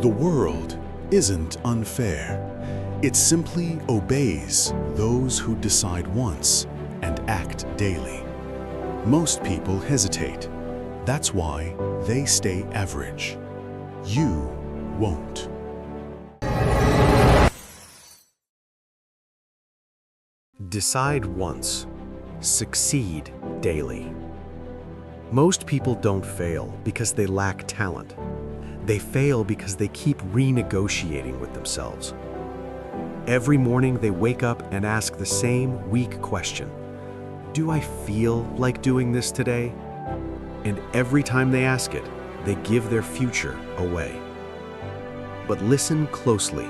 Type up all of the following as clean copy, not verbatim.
The world isn't unfair. It simply obeys those who decide once and act daily. Most people hesitate. That's why they stay average. You won't. Decide once. Succeed daily. Most people don't fail because they lack talent. They fail because they keep renegotiating with themselves. Every morning they wake up and ask the same weak question: do I feel like doing this today? And every time they ask it, they give their future away. But listen closely.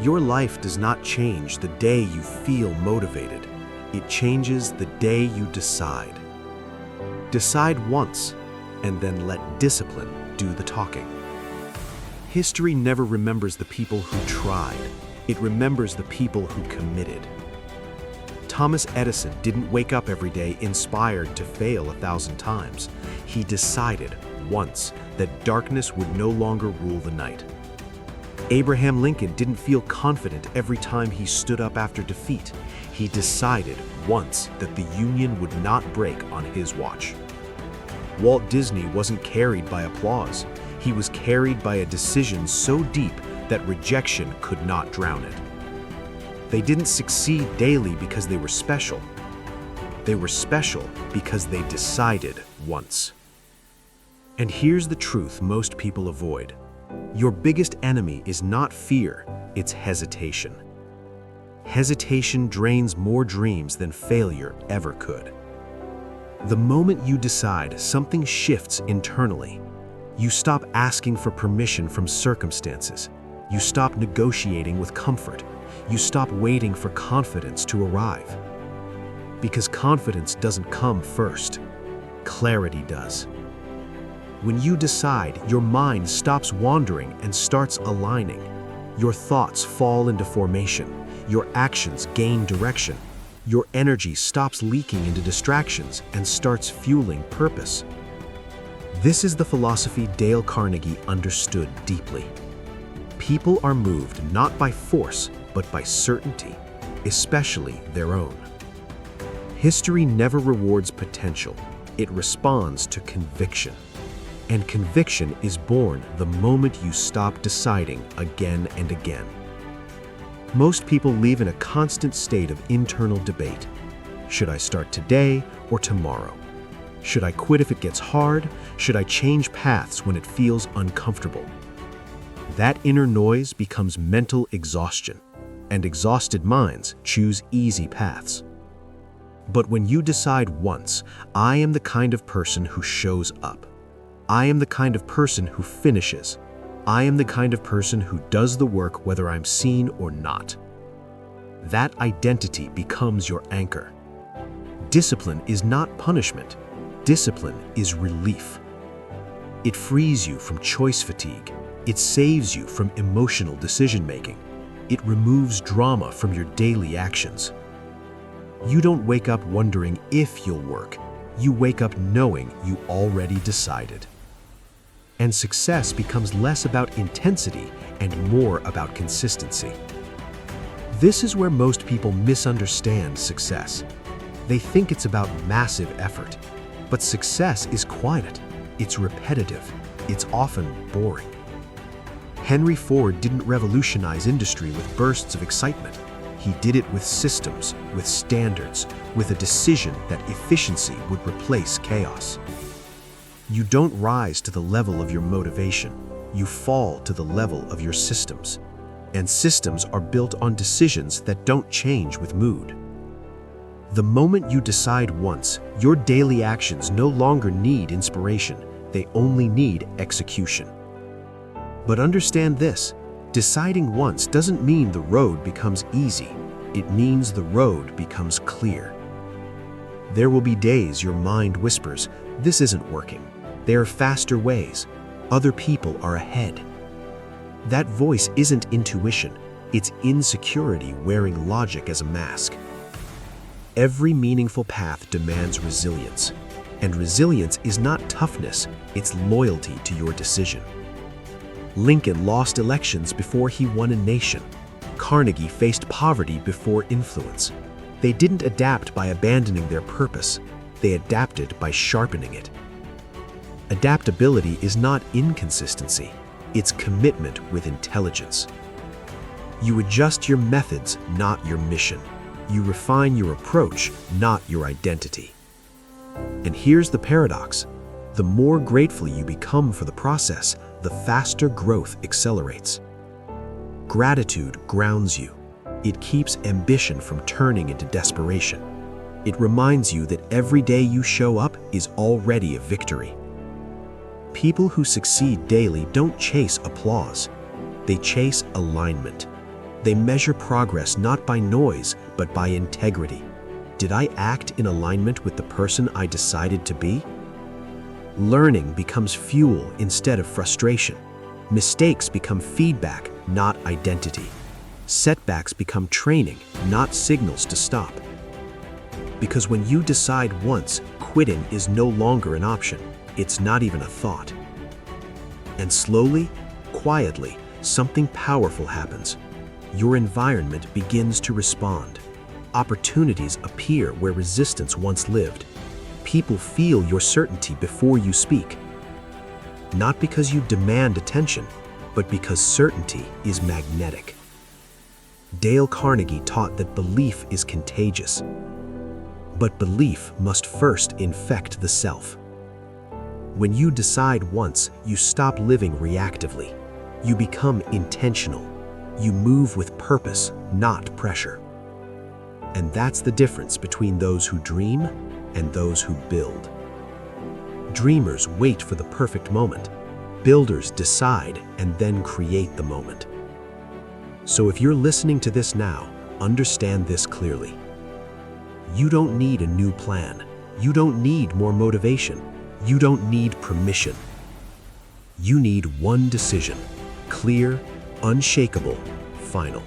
Your life does not change the day you feel motivated. It changes the day you decide. Decide once, and then let discipline do the talking. History never remembers the people who tried. It remembers the people who committed. Thomas Edison didn't wake up every day inspired to fail 1,000 times. He decided once that darkness would no longer rule the night. Abraham Lincoln didn't feel confident every time he stood up after defeat. He decided once that the Union would not break on his watch. Walt Disney wasn't carried by applause. He was carried by a decision so deep that rejection could not drown it. They didn't succeed daily because they were special. They were special because they decided once. And here's the truth most people avoid. Your biggest enemy is not fear, it's hesitation. Hesitation drains more dreams than failure ever could. The moment you decide, something shifts internally. You stop asking for permission from circumstances. You stop negotiating with comfort. You stop waiting for confidence to arrive. Because confidence doesn't come first. Clarity does. When you decide, your mind stops wandering and starts aligning. Your thoughts fall into formation. Your actions gain direction. Your energy stops leaking into distractions and starts fueling purpose. This is the philosophy Dale Carnegie understood deeply. People are moved not by force, but by certainty, especially their own. History never rewards potential. It responds to conviction. And conviction is born the moment you stop deciding again and again. Most people live in a constant state of internal debate. Should I start today or tomorrow? Should I quit if it gets hard? Should I change paths when it feels uncomfortable? That inner noise becomes mental exhaustion, and exhausted minds choose easy paths. But when you decide once, I am the kind of person who shows up. I am the kind of person who finishes. I am the kind of person who does the work whether I'm seen or not. That identity becomes your anchor. Discipline is not punishment. Discipline is relief. It frees you from choice fatigue. It saves you from emotional decision-making. It removes drama from your daily actions. You don't wake up wondering if you'll work. You wake up knowing you already decided. And success becomes less about intensity and more about consistency. This is where most people misunderstand success. They think it's about massive effort. But success is quiet, it's repetitive, it's often boring. Henry Ford didn't revolutionize industry with bursts of excitement. He did it with systems, with standards, with a decision that efficiency would replace chaos. You don't rise to the level of your motivation. You fall to the level of your systems. And systems are built on decisions that don't change with mood. The moment you decide once, your daily actions no longer need inspiration. They only need execution. But understand this, deciding once doesn't mean the road becomes easy. It means the road becomes clear. There will be days your mind whispers, this isn't working. There are faster ways. Other people are ahead. That voice isn't intuition. It's insecurity wearing logic as a mask. Every meaningful path demands resilience. And resilience is not toughness, it's loyalty to your decision. Lincoln lost elections before he won a nation. Carnegie faced poverty before influence. They didn't adapt by abandoning their purpose. They adapted by sharpening it. Adaptability is not inconsistency. It's commitment with intelligence. You adjust your methods, not your mission. You refine your approach, not your identity. And here's the paradox. The more grateful you become for the process, the faster growth accelerates. Gratitude grounds you. It keeps ambition from turning into desperation. It reminds you that every day you show up is already a victory. People who succeed daily don't chase applause. They chase alignment. They measure progress not by noise, but by integrity. Did I act in alignment with the person I decided to be? Learning becomes fuel instead of frustration. Mistakes become feedback, not identity. Setbacks become training, not signals to stop. Because when you decide once, quitting is no longer an option. It's not even a thought. And slowly, quietly, something powerful happens. Your environment begins to respond. Opportunities appear where resistance once lived. People feel your certainty before you speak. Not because you demand attention, but because certainty is magnetic. Dale Carnegie taught that belief is contagious. But belief must first infect the self. When you decide once, you stop living reactively. You become intentional. You move with purpose, not pressure. And that's the difference between those who dream and those who build. Dreamers wait for the perfect moment. Builders decide and then create the moment. So if you're listening to this now, understand this clearly. You don't need a new plan. You don't need more motivation. You don't need permission. You need one decision, clear, unshakable, final.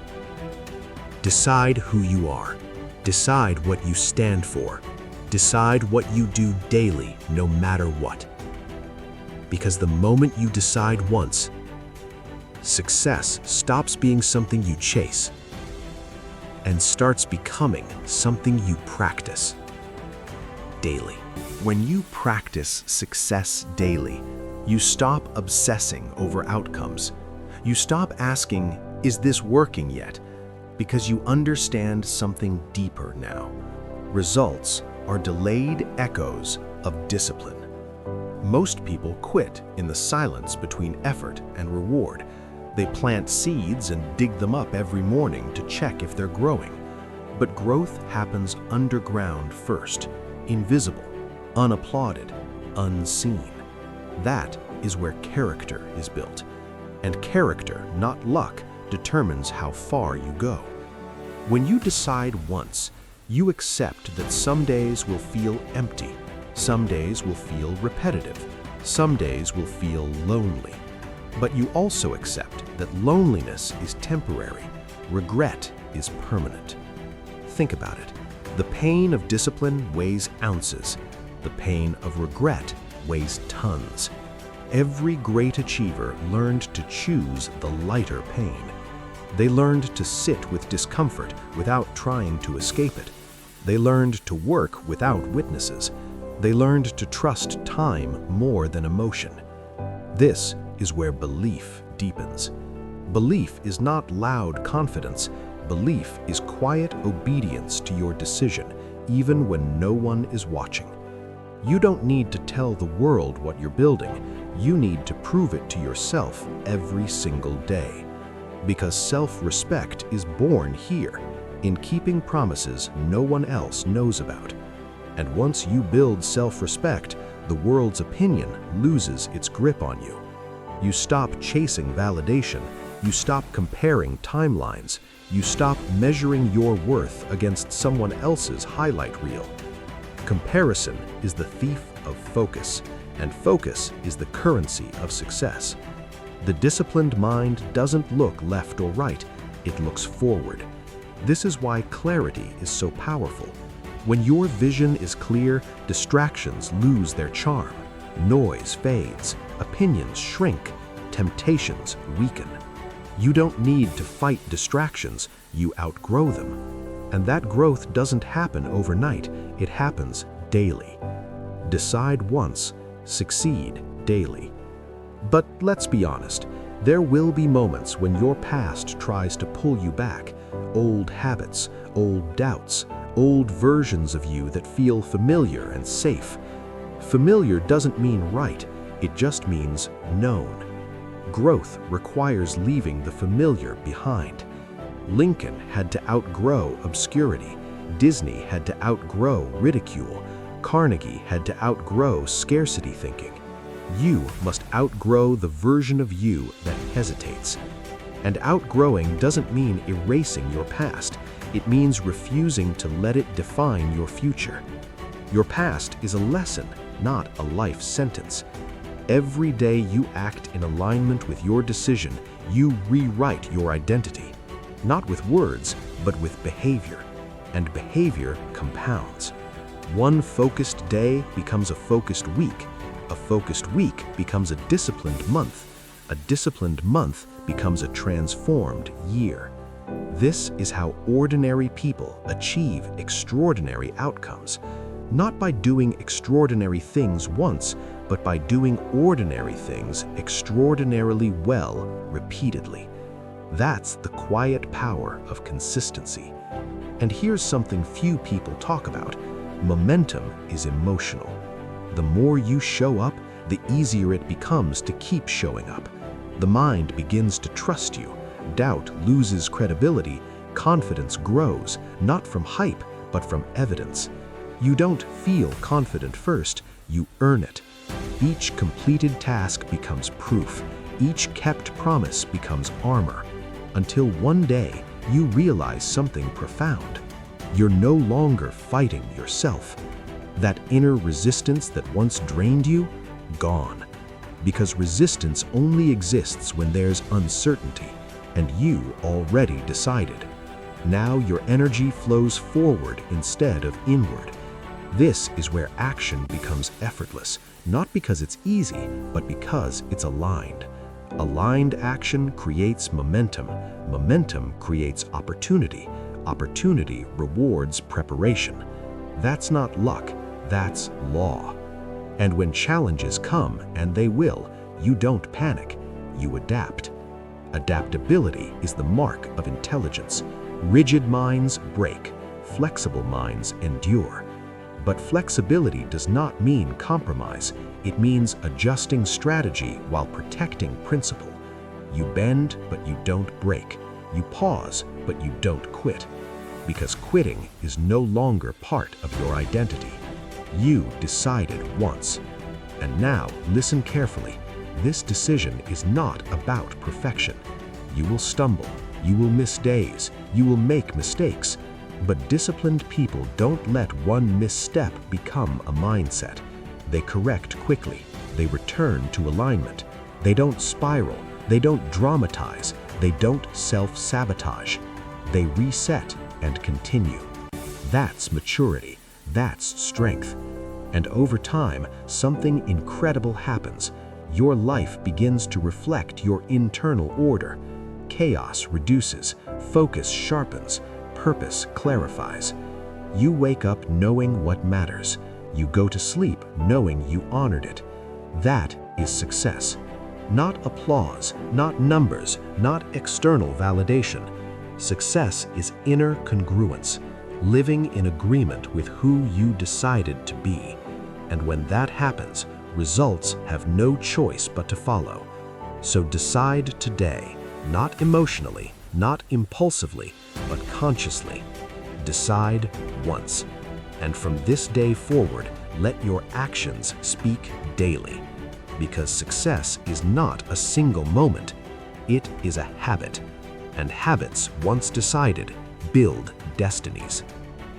Decide who you are. Decide what you stand for. Decide what you do daily, no matter what. Because the moment you decide once, success stops being something you chase and starts becoming something you practice daily. When you practice success daily, you stop obsessing over outcomes. You stop asking, "Is this working yet?" Because you understand something deeper now. Results are delayed echoes of discipline. Most people quit in the silence between effort and reward. They plant seeds and dig them up every morning to check if they're growing. But growth happens underground first, invisible, unapplauded, unseen. That is where character is built. And character, not luck, determines how far you go. When you decide once, you accept that some days will feel empty, some days will feel repetitive, some days will feel lonely. But you also accept that loneliness is temporary, regret is permanent. Think about it. The pain of discipline weighs ounces. The pain of regret weighs tons. Every great achiever learned to choose the lighter pain. They learned to sit with discomfort without trying to escape it. They learned to work without witnesses. They learned to trust time more than emotion. This is where belief deepens. Belief is not loud confidence. Belief is quiet obedience to your decision, even when no one is watching. You don't need to tell the world what you're building. You need to prove it to yourself every single day. Because self-respect is born here, in keeping promises no one else knows about. And once you build self-respect, the world's opinion loses its grip on you. You stop chasing validation. You stop comparing timelines. You stop measuring your worth against someone else's highlight reel. Comparison is the thief of focus, and focus is the currency of success. The disciplined mind doesn't look left or right, it looks forward. This is why clarity is so powerful. When your vision is clear, distractions lose their charm. Noise fades, opinions shrink, temptations weaken. You don't need to fight distractions, you outgrow them. And that growth doesn't happen overnight, it happens daily. Decide once, succeed daily. But let's be honest, there will be moments when your past tries to pull you back. Old habits, old doubts, old versions of you that feel familiar and safe. Familiar doesn't mean right, it just means known. Growth requires leaving the familiar behind. Lincoln had to outgrow obscurity. Disney had to outgrow ridicule. Carnegie had to outgrow scarcity thinking. You must outgrow the version of you that hesitates. And outgrowing doesn't mean erasing your past. It means refusing to let it define your future. Your past is a lesson, not a life sentence. Every day you act in alignment with your decision, you rewrite your identity. Not with words, but with behavior. And behavior compounds. One focused day becomes a focused week. A focused week becomes a disciplined month. A disciplined month becomes a transformed year. This is how ordinary people achieve extraordinary outcomes. Not by doing extraordinary things once, but by doing ordinary things extraordinarily well repeatedly. That's the quiet power of consistency. And here's something few people talk about. Momentum is emotional. The more you show up, the easier it becomes to keep showing up. The mind begins to trust you. Doubt loses credibility. Confidence grows, not from hype, but from evidence. You don't feel confident first, you earn it. Each completed task becomes proof. Each kept promise becomes armor. Until one day, you realize something profound. You're no longer fighting yourself. That inner resistance that once drained you, gone. Because resistance only exists when there's uncertainty, and you already decided. Now your energy flows forward instead of inward. This is where action becomes effortless, not because it's easy, but because it's aligned. Aligned action creates momentum. Momentum creates opportunity. Opportunity rewards preparation. That's not luck, that's law. And when challenges come, and they will, you don't panic, you adapt. Adaptability is the mark of intelligence. Rigid minds break, flexible minds endure. But flexibility does not mean compromise. It means adjusting strategy while protecting principle. You bend, but you don't break. You pause, but you don't quit. Because quitting is no longer part of your identity. You decided once. And now, listen carefully. This decision is not about perfection. You will stumble. You will miss days. You will make mistakes. But disciplined people don't let one misstep become a mindset. They correct quickly. They return to alignment. They don't spiral. They don't dramatize. They don't self-sabotage. They reset and continue. That's maturity. That's strength. And over time, something incredible happens. Your life begins to reflect your internal order. Chaos reduces. Focus sharpens. Purpose clarifies. You wake up knowing what matters. You go to sleep knowing you honored it. That is success. Not applause, not numbers, not external validation. Success is inner congruence, living in agreement with who you decided to be. And when that happens, results have no choice but to follow. So decide today, not emotionally, not impulsively, but consciously. Decide once. And from this day forward, let your actions speak daily. Because success is not a single moment. It is a habit. And habits, once decided, build destinies.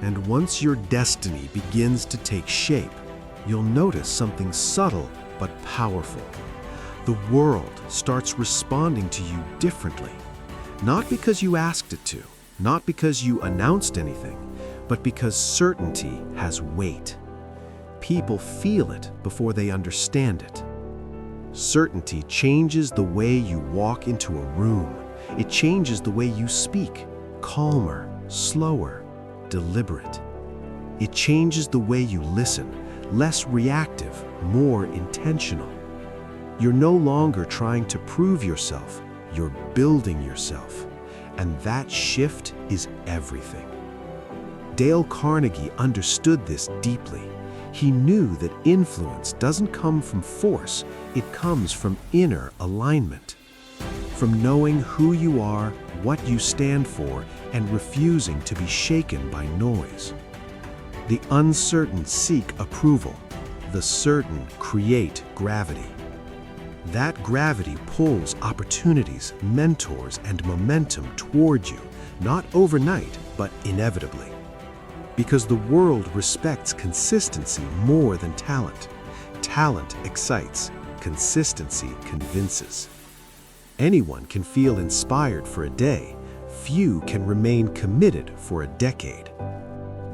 And once your destiny begins to take shape, you'll notice something subtle but powerful. The world starts responding to you differently. Not because you asked it to, not because you announced anything, but because certainty has weight. People feel it before they understand it. Certainty changes the way you walk into a room. It changes the way you speak, calmer, slower, deliberate. It changes the way you listen, less reactive, more intentional. You're no longer trying to prove yourself, you're building yourself. And that shift is everything. Dale Carnegie understood this deeply. He knew that influence doesn't come from force, it comes from inner alignment. From knowing who you are, what you stand for, and refusing to be shaken by noise. The uncertain seek approval. The certain create gravity. That gravity pulls opportunities, mentors, and momentum toward you, not overnight, but inevitably. Because the world respects consistency more than talent. Talent excites, consistency convinces. Anyone can feel inspired for a day. Few can remain committed for a decade.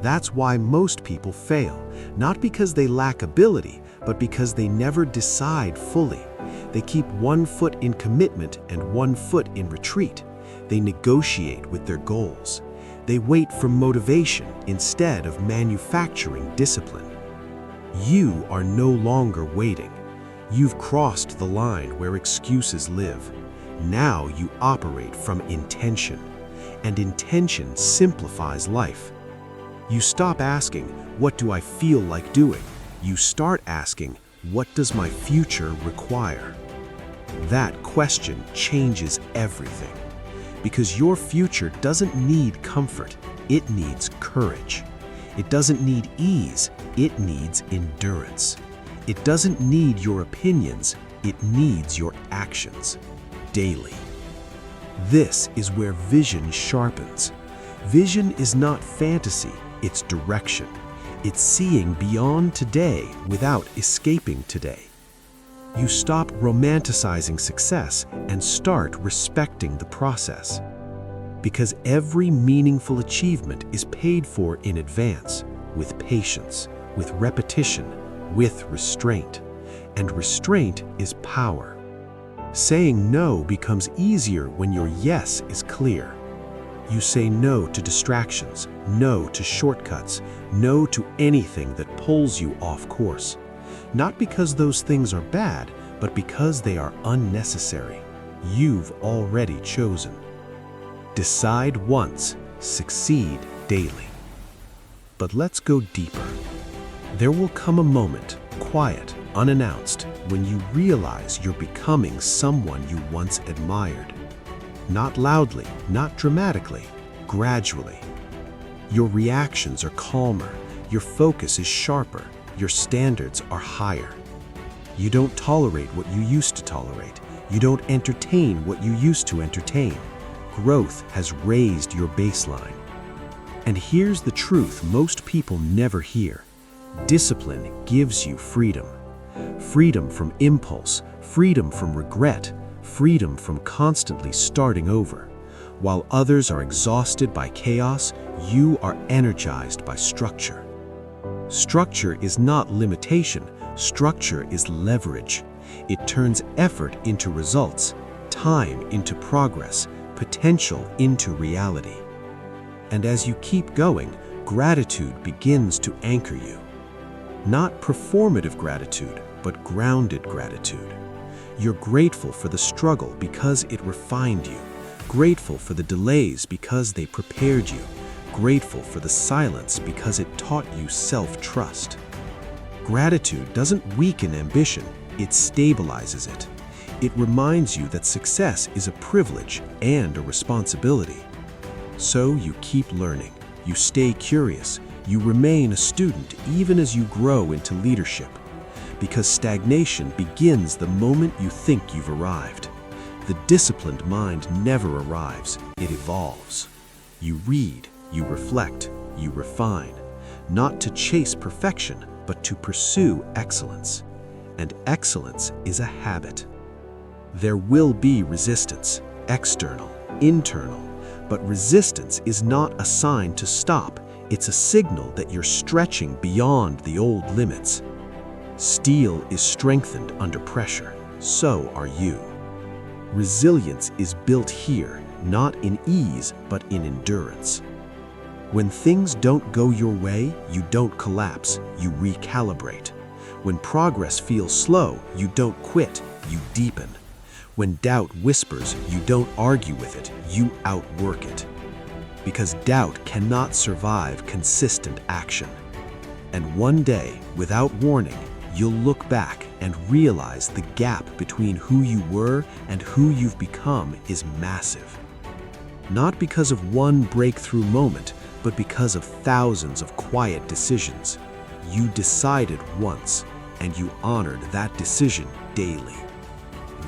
That's why most people fail, not because they lack ability, but because they never decide fully. They keep one foot in commitment and one foot in retreat. They negotiate with their goals. They wait for motivation instead of manufacturing discipline. You are no longer waiting. You've crossed the line where excuses live. Now you operate from intention, and intention simplifies life. You stop asking, "What do I feel like doing?" You start asking, "What does my future require?" That question changes everything. Because your future doesn't need comfort, it needs courage. It doesn't need ease, it needs endurance. It doesn't need your opinions, it needs your actions, daily. This is where vision sharpens. Vision is not fantasy, it's direction. It's seeing beyond today without escaping today. You stop romanticizing success and start respecting the process. Because every meaningful achievement is paid for in advance, with patience, with repetition, with restraint. And restraint is power. Saying no becomes easier when your yes is clear. You say no to distractions, no to shortcuts, no to anything that pulls you off course. Not because those things are bad, but because they are unnecessary. You've already chosen. Decide once, succeed daily. But let's go deeper. There will come a moment, quiet, unannounced, when you realize you're becoming someone you once admired. Not loudly, not dramatically, gradually. Your reactions are calmer, your focus is sharper, your standards are higher. You don't tolerate what you used to tolerate. You don't entertain what you used to entertain. Growth has raised your baseline. And here's the truth most people never hear. Discipline gives you freedom. Freedom from impulse, freedom from regret, freedom from constantly starting over. While others are exhausted by chaos, you are energized by structure. Structure is not limitation, structure is leverage. It turns effort into results, time into progress, potential into reality. And as you keep going, gratitude begins to anchor you. Not performative gratitude, but grounded gratitude. You're grateful for the struggle because it refined you, grateful for the delays because they prepared you, grateful for the silence because it taught you self-trust. Gratitude doesn't weaken ambition, it stabilizes it. It reminds you that success is a privilege and a responsibility. So you keep learning, you stay curious, you remain a student even as you grow into leadership. Because stagnation begins the moment you think you've arrived. The disciplined mind never arrives, it evolves. You read, you reflect, you refine, not to chase perfection, but to pursue excellence. And excellence is a habit. There will be resistance, external, internal, but resistance is not a sign to stop. It's a signal that you're stretching beyond the old limits. Steel is strengthened under pressure. so are you. Resilience is built here, not in ease, but in endurance. When things don't go your way, you don't collapse, you recalibrate. When progress feels slow, you don't quit, you deepen. When doubt whispers, you don't argue with it, you outwork it. Because doubt cannot survive consistent action. And one day, without warning, you'll look back and realize the gap between who you were and who you've become is massive. Not because of one breakthrough moment, but because of thousands of quiet decisions. You decided once, and you honored that decision daily.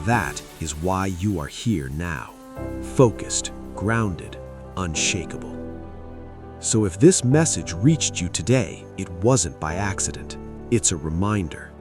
That is why you are here now, focused, grounded, unshakable. So if this message reached you today, it wasn't by accident. It's a reminder.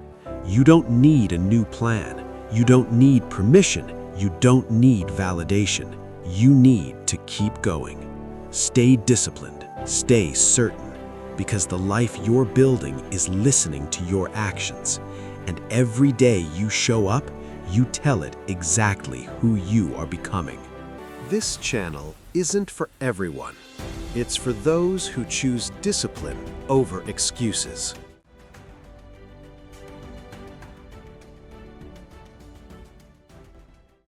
You don't need a new plan. You don't need permission. You don't need validation. You need to keep going. Stay disciplined. Stay certain. Because the life you're building is listening to your actions. And every day you show up, you tell it exactly who you are becoming. This channel isn't for everyone. It's for those who choose discipline over excuses.